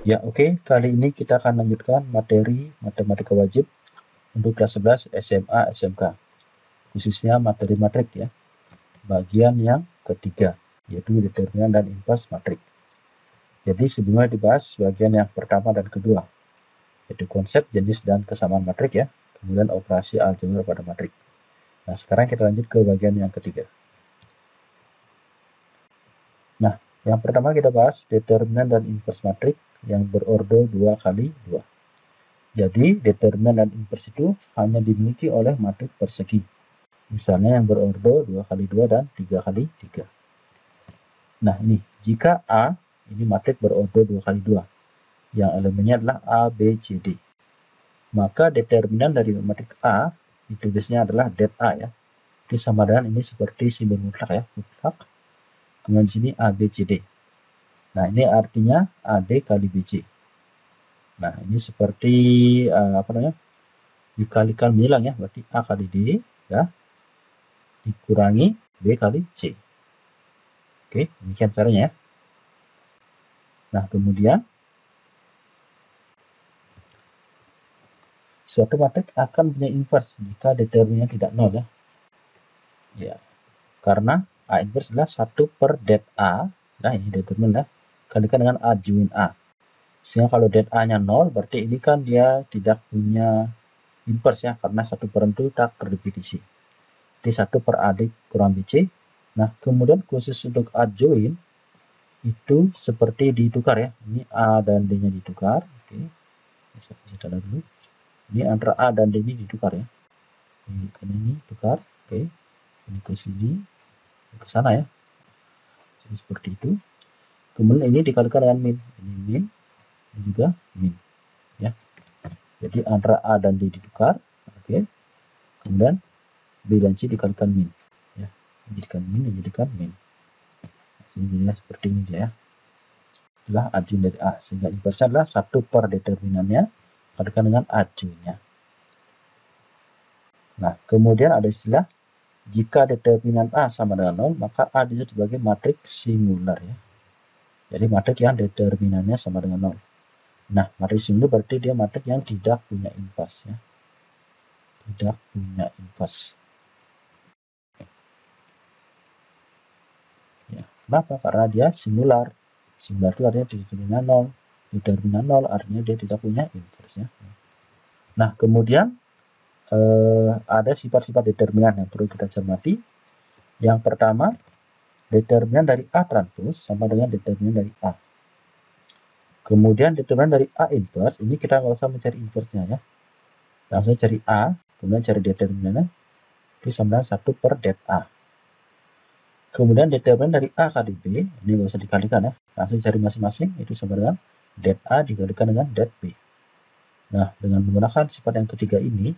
Ya, oke. Kali ini kita akan lanjutkan materi matematika wajib untuk kelas 11 SMA SMK. Khususnya materi matrik ya. Bagian yang ketiga, yaitu determinan dan invers matrik. Jadi sebelumnya dibahas bagian yang pertama dan kedua, yaitu konsep, jenis, dan kesamaan matrik ya. Kemudian operasi aljabar pada matrik. Nah, sekarang kita lanjut ke bagian yang ketiga. Nah, yang pertama kita bahas determinan dan invers matrik yang berordo 2 kali 2. Jadi, determinan dan invers itu hanya dimiliki oleh matrik persegi. Misalnya yang berordo 2 kali 2 dan 3 kali 3. Nah, ini jika A, ini matrik berordo 2 kali 2, yang elemennya adalah A, B, C, D. Maka determinan dari matrik A, ditulisnya adalah det A ya. Itu sama dengan ini seperti simbol mutlak ya, mutlak. Kemudian di sini A, B, C, D. Nah, ini artinya AD kali BC. Nah, ini seperti dikalikan bilang ya, berarti A kali D ya, dikurangi B kali C. Oke, demikian caranya ya. Nah, kemudian suatu matrik akan punya invers jika determinannya tidak nol ya. Ya, karena A invers adalah 1 per det A. Nah, ini determinan ya, kalikan dengan A join A. Sehingga kalau det A-nya 0, berarti ini kan dia tidak punya invers ya, karena 1 per itu tak terdefinisi. Jadi 1 per AD kurang BC. Nah, kemudian khusus untuk A join, itu seperti ditukar ya. Ini A dan D-nya ditukar. Oke, saya tanda dulu. Ini antara A dan D ini ditukar ya. Ini kan ini tukar. Oke, ini ke sini, ke sana ya. Jadi seperti itu. Kemudian ini dikalikan dengan min. Ini min, ini juga min. Ya. Jadi antara A dan D ditukar. Oke. Kemudian B dan C dikalikan min. Ya. Dijadikan min, dijadikan min. Sini jadinya seperti ini dia ya. Adalah adjun dari A, sehingga inversnya adalah 1 per determinannya kalikan dengan adjunnya. Nah, kemudian ada istilah jika determinan A sama dengan 0, maka A disebut sebagai matrik singular ya. Jadi matrik yang determinannya sama dengan 0. Nah, matrik singular berarti dia matrik yang tidak punya invers ya. Tidak punya invers. Ya, kenapa? Karena dia singular. Singular itu artinya determinan 0. Determinan 0 artinya dia tidak punya invers ya. Nah, kemudian ada sifat-sifat determinan yang perlu kita cermati. Yang pertama, determinan dari A transpose sama dengan determinan dari A. Kemudian determinan dari A inverse, ini kita nggak usah mencari inversenya ya. Langsung cari A, kemudian cari determinannya, itu sama dengan 1 per det A. Kemudian determinan dari A kali B, ini nggak usah dikalikan ya. Langsung cari masing-masing, itu sama dengan det A dikalikan dengan det B. Nah, dengan menggunakan sifat yang ketiga ini,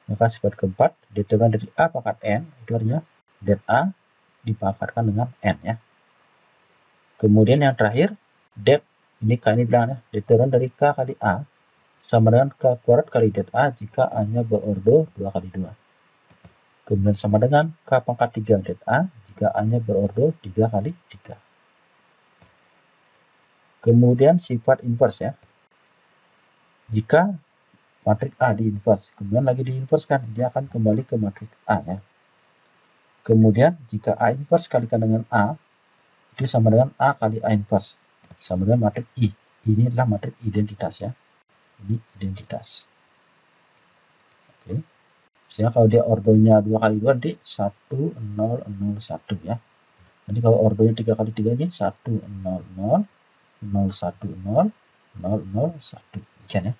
maka sifat keempat, determinan dari A pangkat N, itu artinya det A dipangkatkan dengan N ya. Kemudian yang terakhir, det, ini K ini bilang ya, determinan dari K kali A sama dengan K kuadrat kali det A jika A-nya berordo 2 kali 2. Kemudian sama dengan K pangkat 3 det A jika A-nya berordo 3 kali 3. Kemudian sifat inverse ya. Jika matrik A diinvers, kemudian lagi diinverskan, dia akan kembali ke matrik A ya. Kemudian jika A inverse kalikan dengan A, itu sama dengan A kali A inverse, sama dengan matrik I. Ini adalah matrik identitas ya. Ini identitas. Oke. Sehingga kalau dia ordonya 2 kali 2 nanti 1 0 0 1 ya. Nanti kalau ordonya 3 kali 3 ini 1 0 0 0 1 0 0 0 1. Demikian ya.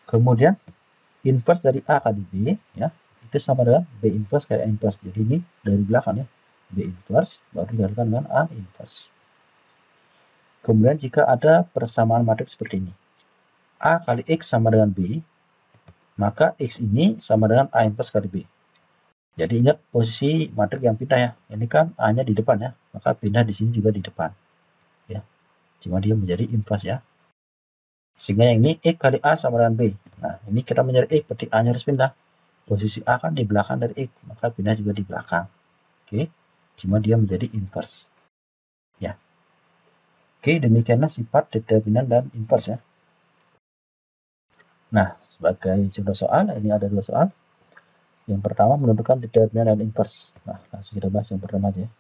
Kemudian inverse dari A kali B ya, itu sama dengan B inverse kali A inverse. Jadi ini dari belakang ya. B inverse baru dikalikan dengan A inverse. Kemudian jika ada persamaan matrik seperti ini. A kali X sama dengan B, maka X ini sama dengan A inverse kali B. Jadi ingat posisi matrik yang pindah ya. Ini kan A-nya di depan ya, maka pindah di sini juga di depan. Ya. Cuma dia menjadi inverse ya. Sehingga yang ini X kali A sama dengan B. Nah, ini kita mencari X, berarti A-nya harus pindah. Posisi A kan di belakang dari X, maka pindah juga di belakang. Oke. Cuma dia menjadi inverse. Ya. Oke, demikianlah sifat determinan dan inverse ya. Nah, sebagai contoh soal, ini ada 2 soal. Yang pertama menentukan determinan dan inverse. Nah, langsung kita bahas yang pertama aja ya.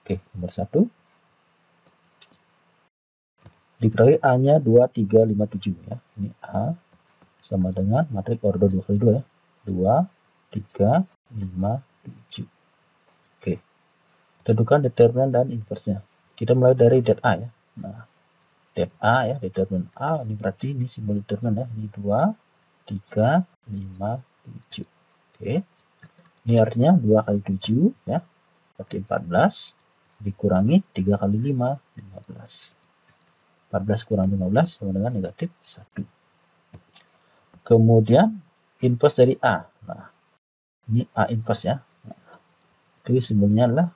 Oke, nomor 1. Diketahui A-nya 2, 3, 5, 7 ya. Ini A sama dengan matriks order 2 kali 2 ya. 2, 3, 5, 7. Oke. Tentukan determinan dan inverse-nya. Kita mulai dari det A ya. Nah, det A ya, determinan A ini berarti ini simbol determinan ya. Ini 2, 3, 5, 7. Oke. Ini artinya 2 kali 7 ya. Berarti 14 dikurangi 3 kali 5, 15. 14 kurang 15 sama dengan negatif 1. Kemudian inverse dari A. Nah, ini A inverse ya. Jadi simbolnya adalah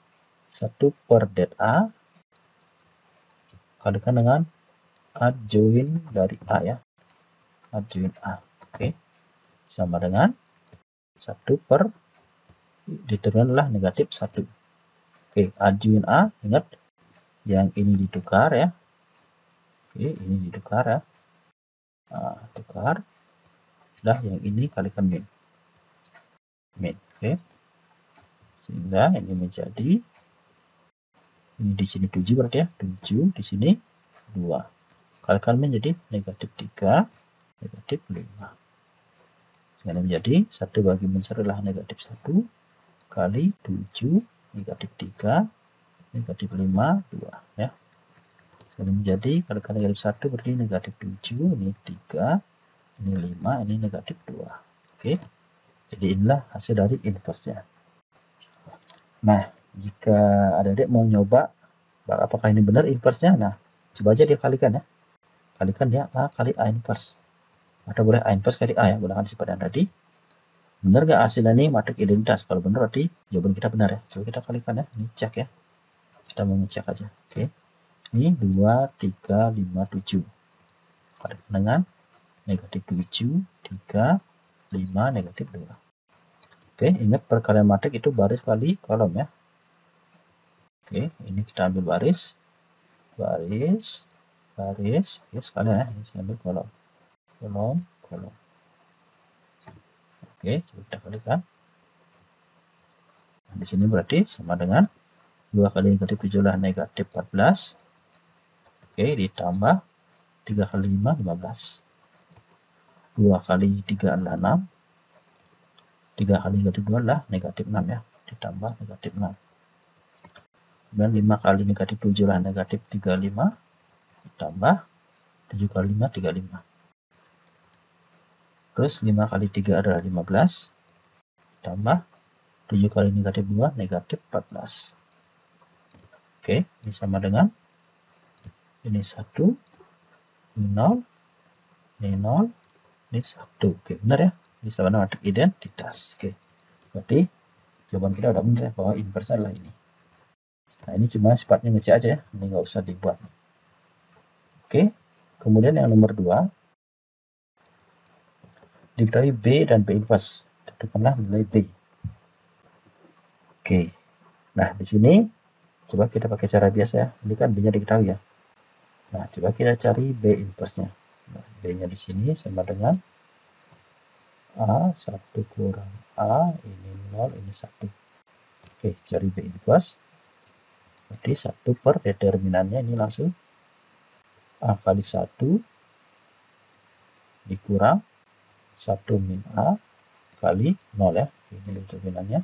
1 per det A kalikan dengan adjoin dari A ya. Adjoin A. Oke. Sama dengan 1 per determinan adalah negatif 1. Oke, adjoin A, ingat yang ini ditukar ya. Oke, ini ditukar ya. Nah, tukar. Dah yang ini kalikan min. Min, oke. Sehingga ini menjadi ini di sini 7 berarti ya. 7 di sini 2. Kalikan min jadi negatif 3, negatif 5. Sehingga menjadi 1 bagi min 1 adalah negatif 1 kali 7 negatif 3 negatif 5 2 ya. Sehingga menjadi kalikan negatif 1 berarti negatif 7, ini 3, ini 5, ini negatif 2. Oke. Jadi inilah hasil dari inverse-nya. Nah, jika adik-adik mau nyoba apakah ini benar inverse-nya, nah coba aja dia kalikan ya. Kalikan dia A kali A inverse. Atau boleh A inverse kali A ya, gunakan sifat yang tadi. Benar nggak hasilnya ini matriks identitas? Kalau benar berarti jawaban kita benar ya. Coba kita kalikan ya, ini cek ya. Kita mau ngecek aja. Oke. Ini 2, 3, 5, 7. Kalikan dengan negatif 7, 3, 5, negatif 2. Oke, ingat perkalian matriks itu baris kali kolom ya. Oke, ini kita ambil baris. Baris. Oke, sekalian ya. Ini saya ambil kolom. Kolom. Oke, coba kita kalikan. Nah, di sini berarti sama dengan 2 kali negatif 7 adalah negatif 14. Oke, ditambah 3 kali 5, 15. 2 kali 3 adalah 6. 3 kali negatif 2 adalah negatif 6 ya. Ditambah negatif 6. Kemudian 5 kali negatif 7 adalah negatif 35. Ditambah 7 kali 5, 35. Terus 5 kali 3 adalah 15. Ditambah 7 kali negatif 2, negatif 14. Oke, ini sama dengan ini 1, ini 0, ini 0, ini 1. Oke, benar ya. Ini sama dengan matriks identitas. Oke, berarti jawaban kita udah benar ya, bahwa inverse adalah ini. Nah, ini cuma sifatnya ngecek aja ya, ini nggak usah dibuat. Oke, kemudian yang nomor 2, diketahui B dan B inverse. Tentukanlah nilai B. Oke, nah di sini coba kita pakai cara biasa ya. Ini kan B-nya diketahui ya. Nah, coba kita cari B inverse-nya. Nah, B-nya di sini sama dengan A, 1 kurang A, ini 0, ini 1. Oke, cari B inverse. Berarti 1 per determinannya ini langsung A kali 1 dikurang 1 min A kali 0 ya. Ini determinannya.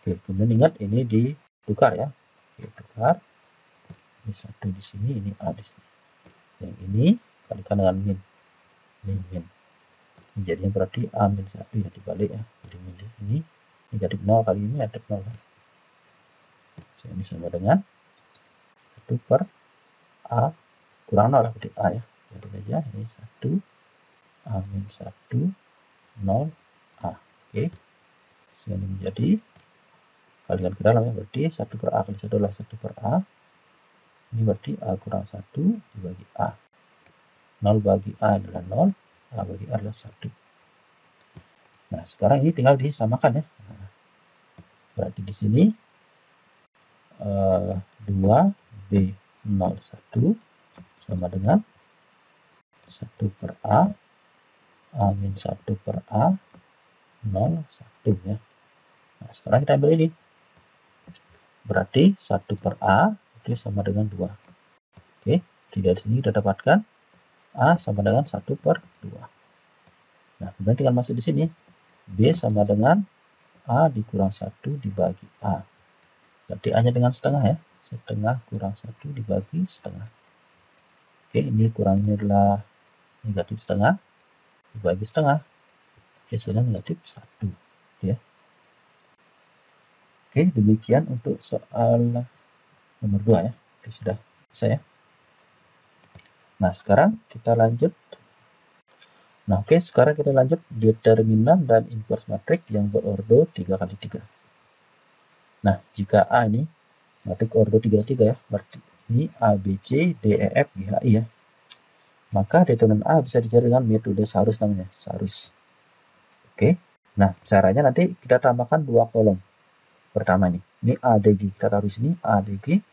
Oke, kemudian ingat ini ditukar ya. Oke, tukar. Ini 1 di sini, ini A di sini. Yang ini kalikan dengan min. Ini min. Ini jadinya berarti A min 1 ya, dibalik ya. Jadi min ini negatif 0 kali ini negatif 0. So, ini sama dengan 1 per A kurang 0 berarti A ya. Jadi aja ini 1 A min 1 0 A. Oke. So, ini menjadi kalikan ke dalam ya, berarti 1 per A kali 1 adalah 1 per A. Ini berarti A kurang 1 dibagi A. 0 bagi A adalah 0, A bagi A adalah 1. Nah, sekarang ini tinggal disamakan ya. Nah, berarti di sini 2B01 sama dengan 1 per A, min 1 per A, 01 ya. Nah, sekarang kita ambil ini. Berarti 1 per A itu sama dengan 2. Oke, dari sini kita dapatkan A sama dengan 1 per 2. Nah, kemudian tinggal masuk di sini. B sama dengan A dikurang 1 dibagi A. Berarti A-nya dengan setengah ya. Setengah kurang 1 dibagi setengah. Oke, ini kurangnya adalah negatif setengah. Dibagi setengah. Hasilnya negatif 1. Ya. Oke, demikian untuk soal nomor 2 ya. Oke, sudah selesai ya. Nah, sekarang kita lanjut. Nah, oke, sekarang kita lanjut determinan dan inverse matriks yang berordo 3x3. Nah, jika A ini matriks ordo 3x3 ya, berarti ini A, B, C, D, E, F, G, H, I ya. Maka determinan A bisa dicari dengan metode Sarus namanya, Sarus. Oke, nah caranya nanti kita tambahkan 2 kolom. Pertama ini ADG, kita taruh di sini ADG,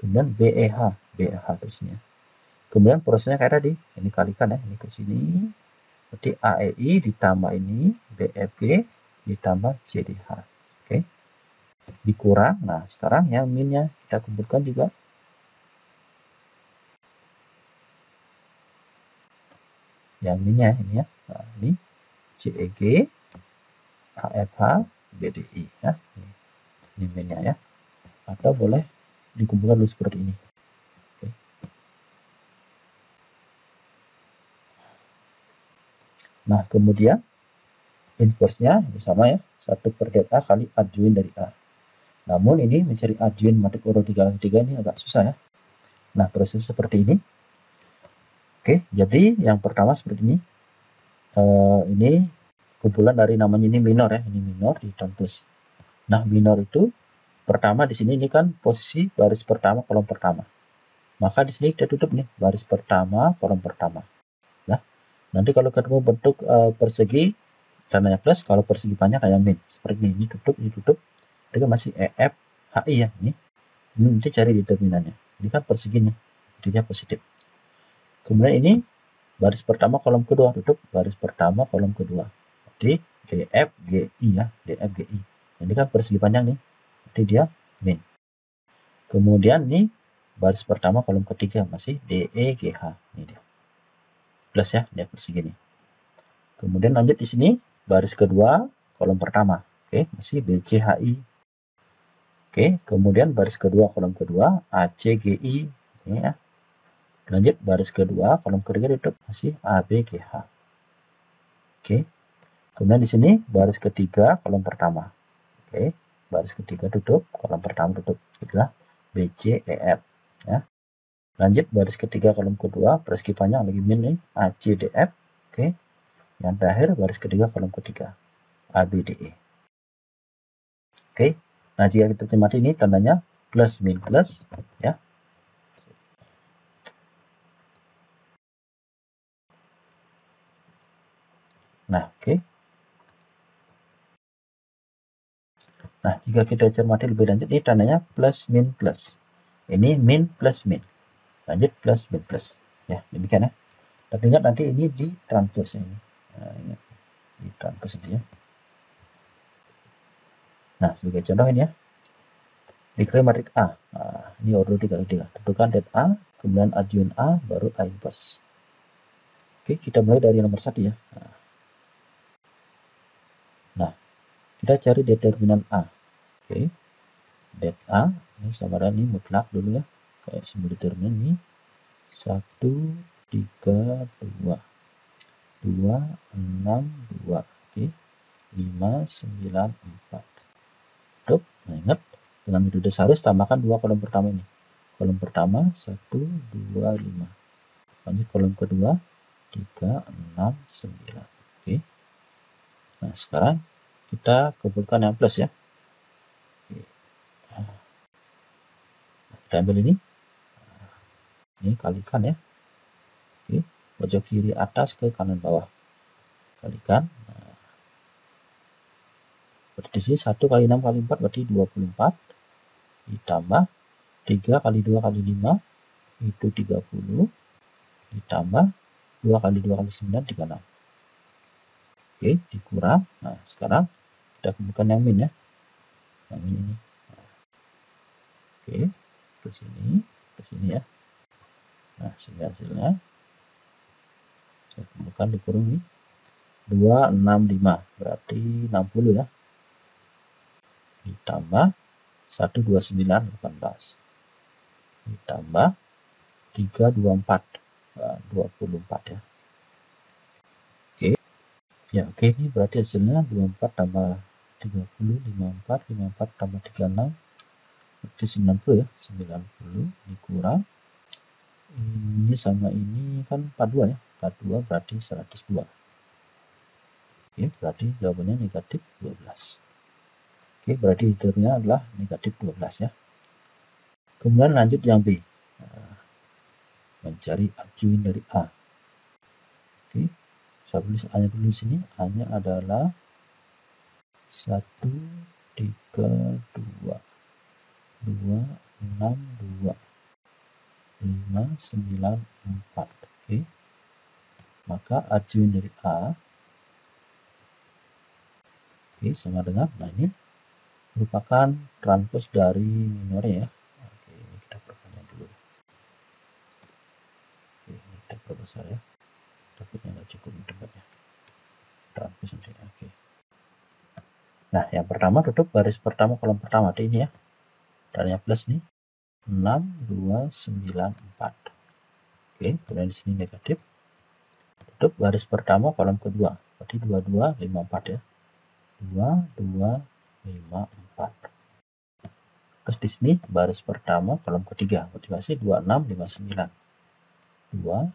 kemudian BEH, BEH terusnya. Kemudian prosesnya kayak tadi, ini kalikan ya, ini ke sini. Berarti AEI ditambah ini, BFG ditambah CDH. Oke. Dikurang. Nah, sekarang yang minnya kita kumpulkan juga. Yang minnya ini ya. Nah, ini CEG, AFH, BDI ya. Ini minnya ya. Atau boleh dikumpulkan dulu seperti ini. Oke. Nah, kemudian inverse-nya sama ya, 1 per det A kali adjoin dari A. Namun ini mencari adjoin matriks ordo 3x3 ini agak susah ya. Nah, proses seperti ini. Oke, jadi yang pertama seperti ini. Ini kumpulan dari namanya ini minor ya, ini minor di transpose. Nah, minor itu pertama di sini ini kan posisi baris pertama kolom pertama. Maka di sini kita tutup nih baris pertama kolom pertama. Nah, nanti kalau ketemu bentuk persegi tandanya plus, kalau persegi panjang kayak min. Seperti ini tutup, ini tutup. Ini kan masih EF HI ya, ini nanti cari determinannya. Ini kan perseginya, jadi dia positif. Kemudian ini baris pertama kolom kedua tutup, baris pertama kolom kedua. Jadi DFGI ya, DFGI. Ini kan persegi panjang nih, jadi dia min. Kemudian nih baris pertama kolom ketiga masih DEGH, ini dia. Plus ya, dia persegi nih. Kemudian lanjut di sini baris kedua kolom pertama. Oke, masih BCHI. Oke, kemudian baris kedua kolom kedua ACGI ini ya. Lanjut baris kedua kolom ketiga tutup masih ABGH. Oke. Kemudian di sini baris ketiga kolom pertama. Oke, baris ketiga tutup, kolom pertama tutup. Itulah BCEF ya. Lanjut baris ketiga kolom kedua, persegi panjang lagi min nih ACDF. Oke. Yang terakhir baris ketiga kolom ketiga ABDE. Oke. Nah, jika kita cermati ini tandanya plus min plus ya. Nah, oke. Nah, jika kita cermati lebih lanjut, ini tandanya plus min plus. Ini min plus min. Lanjut plus min plus. Ya, demikian ya. Tapi ingat nanti ini di transpose ini. Nah, ingat di transpose ini ya. Nah, sebagai contoh ini ya. Dikira matriks A. Nah, ini ordo 3x3. Tentukan det A, kemudian adjoin A, baru A inverse. Oke, kita mulai dari nomor 1 ya. Nah, kita cari determinan A. Oke, det A ini sama dengan ini mutlak dulu ya. Kayak simbol determinan ini 1, 3, 2, 2, 6, 2. Oke, 5, 9, 4. Tuh, nah ingat dengan metode Sarus tambahkan 2 kolom pertama ini. Kolom pertama 1, 2, 5. Lanjut kolom kedua 3, 6, 9. Oke. Nah, sekarang kita kumpulkan yang plus ya. Oke. Nah, kita ambil ini. Ini kalikan ya. Oke. Pojok kiri atas ke kanan bawah. Kalikan. Nah, berarti di sini 1 kali 6 kali 4 berarti 24. ditambah 3 kali 2 kali 5 itu 30, ditambah 2 kali 2 kali 9 36. Oke, dikurang. Nah, sekarang kita kumpulkan yang min ya. Yang min ini. Oke, ke sini ya. Nah, sehingga hasilnya saya kumpulkan dikurung ini 265, berarti 60 ya. Ditambah 129 18. Ditambah 324 24 ya. Oke. Ya, oke, ini berarti hasilnya 24 tambah 30 54 54 tambah 36 berarti 90 ya. 90 dikurang ini sama ini kan 42 ya. 42 berarti 102. Oke, berarti jawabannya negatif 12. Oke, berarti hitungannya adalah negatif 12 ya. Kemudian lanjut yang B. Mencari adjoint dari A. Oke, saya tulis A-nya dulu di sini. A-nya adalah 1 3 2 2 6 2 5 9 4. Oke. Maka adjoint dari A sama dengan, nah ini merupakan transpose dari minornya ya. Oke, ini kita perpanjang dulu. Oke, ini kita perbesar ya. Takutnya nggak cukup tempatnya. Transpose nanti. Oke. Nah, yang pertama tutup baris pertama kolom pertama ini ya. Dan yang plus nih 6 2 9 4. Oke, kemudian di sini negatif. Tutup baris pertama kolom kedua. Berarti 22 5 4 ya. 2 2 5 4. Terus di sini baris pertama kolom ketiga, berarti masih 26 59. 2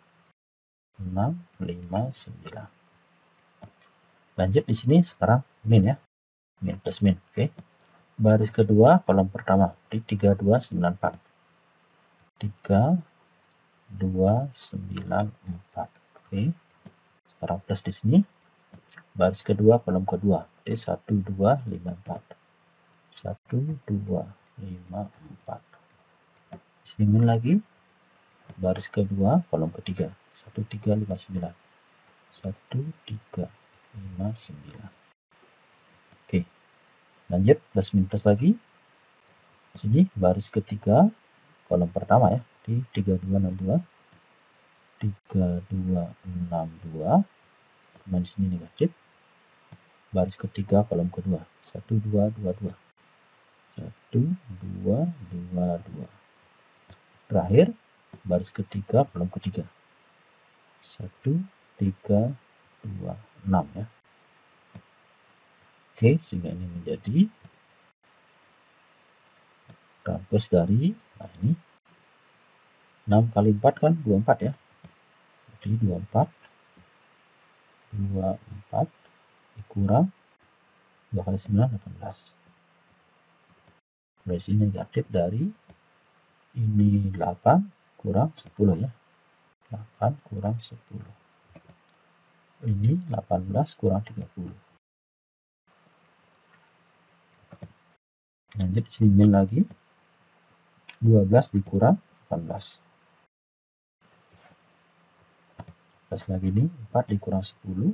6 5 9. Lanjut di sini sekarang min ya. Min plus min. Oke. Baris kedua kolom pertama di 3294. 3294. Oke. Sekarang plus di sini baris kedua kolom kedua di 1254. 1254. Di sini min lagi. Baris kedua kolom ketiga 1359. 1359. Oke. Lanjut plus min plus lagi. Sini baris ketiga kolom pertama ya di 3262. 3262. Kemudian di sini negatif. Baris ketiga kolom kedua 1222. 1222. Terakhir baris ketiga kolom ketiga 1326 ya. Oke, sehingga ini menjadi transpose dari, nah ini 6 kali 4 kan 24 ya. Jadi 24 dikurang 2 kali 9 18. Dari sini negatif dari ini 8 kurang 10 ya. 8 kurang 10. Ini 18 kurang 30. Lanjut sini min lagi. 12 dikurang 18. Plus lagi ini 4 dikurang 10.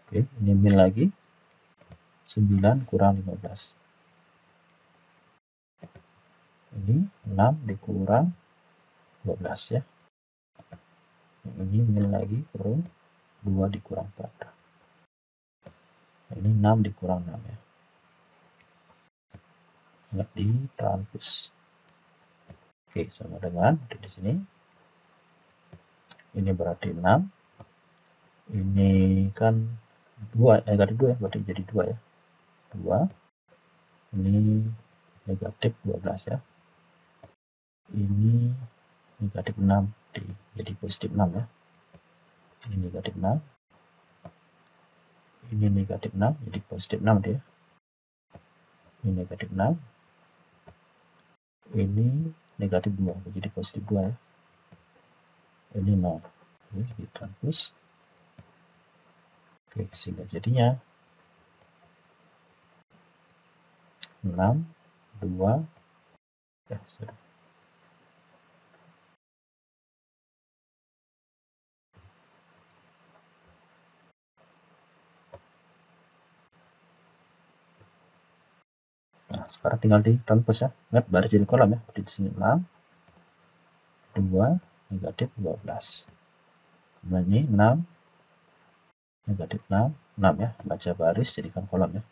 Oke, ini min lagi. 9 kurang 15. Ini 6 dikurang 12 ya. Ini min lagi kurang 2 dikurang 4. Ini 6 dikurang 6 ya. Ingat di transpose. Oke, sama dengan di sini. Ini berarti 6. Ini kan 2, negatif 2 ya, berarti jadi 2 ya. 2. Ini negatif 12 ya. Ini negatif 6 jadi positif 6 ya. Ini negatif 6. Ini negatif 6 jadi positif 6 dia. Ini negatif 6. Ini negatif 2 jadi positif 2 ya. Ini 0. Oke, di transpose. Oke, sehingga jadinya 6 2, sorry. Nah, sekarang tinggal di transpose ya. Ingat baris jadi kolom ya. Di sini 6, 2, negatif 12. Kemudian ini 6, negatif 6, 6 ya. Baca baris jadikan kolom ya.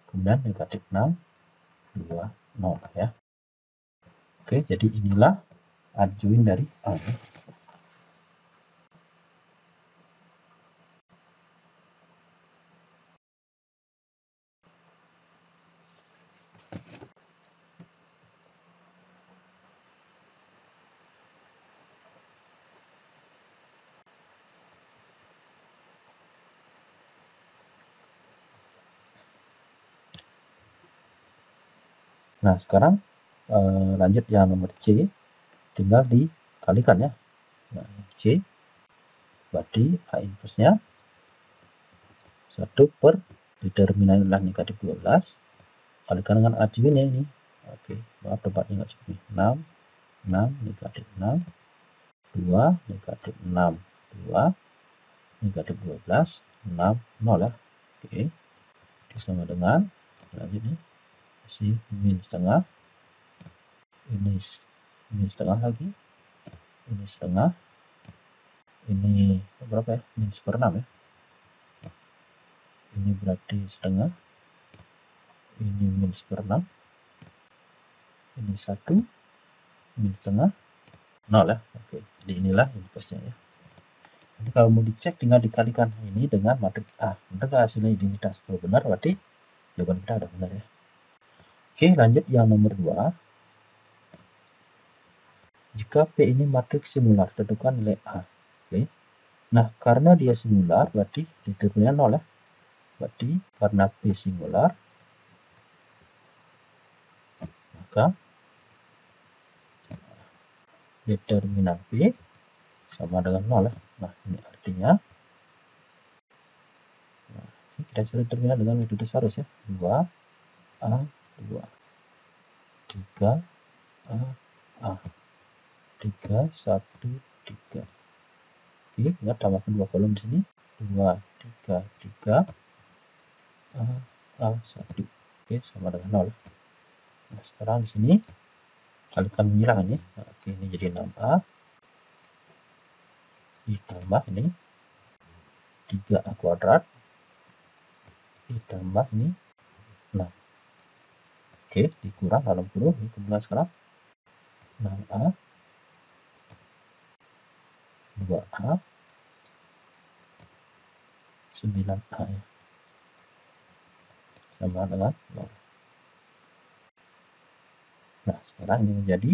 Kemudian negatif 6, 2, 0 ya. Oke, jadi inilah adjoin dari A. Nah, sekarang lanjut yang nomor C, tinggal dikalikan ya. Nah, C berarti A inverse-nya 1 per determinan adalah negatif 12 kalikan dengan adjoinnya ini. Oke, maaf tempatnya nggak cukup nih. 6, 6, negatif 6, 2, negatif 6, 2, negatif 12, 6, 0 ya. Oke, sama dengan lanjut nih, si min setengah, ini min setengah lagi, ini setengah, ini berapa ya, min seperenam ya, ini berarti setengah, ini min seperenam, ini 1, min setengah, 0 ya. Oke, jadi inilah inverse-nya ya. Jadi kalau mau dicek tinggal dikalikan ini dengan matriks A. Benar hasilnya identitas? Kalau benar berarti jawaban kita ada benar ya. Oke, lanjut yang nomor 2. Jika P ini matriks simular, tentukan nilai A. Oke. Nah, karena dia simular berarti determinan 0 ya. Berarti karena P simular maka determinan P sama dengan 0 ya. Nah, ini artinya kita cari determinan dengan metode Sarus ya. 2A 2 3A A 3 1 3. Oke, ingat tambahkan 2 kolom di sini. 2 3 3 A 1. Oke, sama dengan 0. Nah, sekarang di sini kalikan bilangan ya. Nah, oke, ini jadi 6A ditambah ini 3A kuadrat ditambah ini 6. Oke, dikurang dalam kurung ini kemudian sekarang 6A 2A 9A ya. Sama dengan 0. Nah, sekarang ini menjadi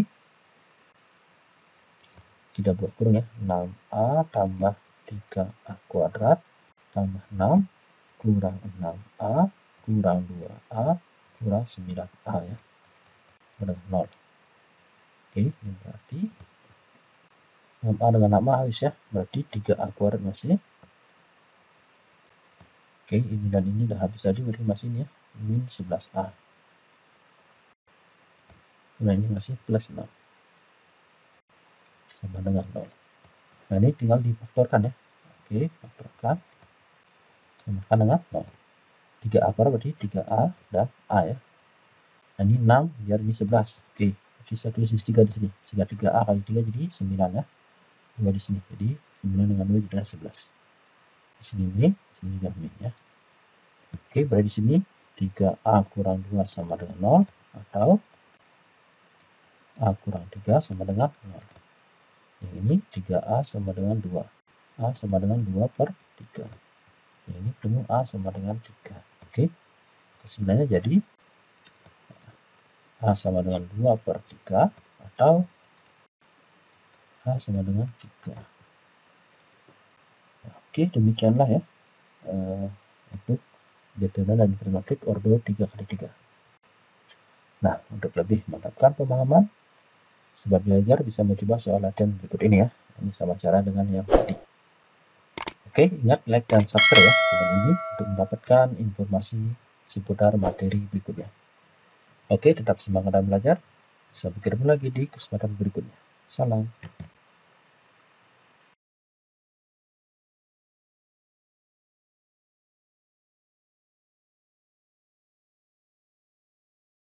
tidak buat kurung ya. 6A tambah 3A kuadrat tambah 6 kurang 6A kurang 2A kurang 9A ya. Dengan 0. Oke, ini berarti 6A dengan 6A habis ya. Berarti 3A kuadrat masih. Oke, ini dan ini udah habis tadi, berarti masih ini ya. Min 11A. Nah, ini masih plus 6. Sama dengan 0. Nah, ini tinggal difaktorkan ya. Oke, faktorkan. Samakan dengan 0. 3A kuadrat berarti 3A dan A ya. Nah, ini 6 biar ini 11. Oke, berarti saya tulis 3 di sini. Sehingga 3A kali 3 jadi 9 ya. 2 di sini. Jadi 9 dengan 2 jadi 11. Di sini min, di sini juga min ya. Oke, berarti di sini 3A kurang 2 sama dengan 0 atau A kurang 3 sama dengan 0. Yang ini 3A sama dengan 2. A sama dengan 2 per 3. Yang ini ketemu A sama dengan 3. Oke, kesimpulannya jadi A sama dengan 2 per 3 atau A sama dengan 3. Oke, demikianlah ya untuk determinan dan matrik ordo 3x3. Nah, untuk lebih mantapkan pemahaman, sobat belajar bisa mencoba soal latihan berikut ini ya. Ini sama cara dengan yang tadi. Oke, ingat like dan subscribe ya channel ini untuk mendapatkan informasi seputar materi berikutnya. Oke, tetap semangat dan belajar. Sampai ketemu lagi di kesempatan berikutnya. Salam.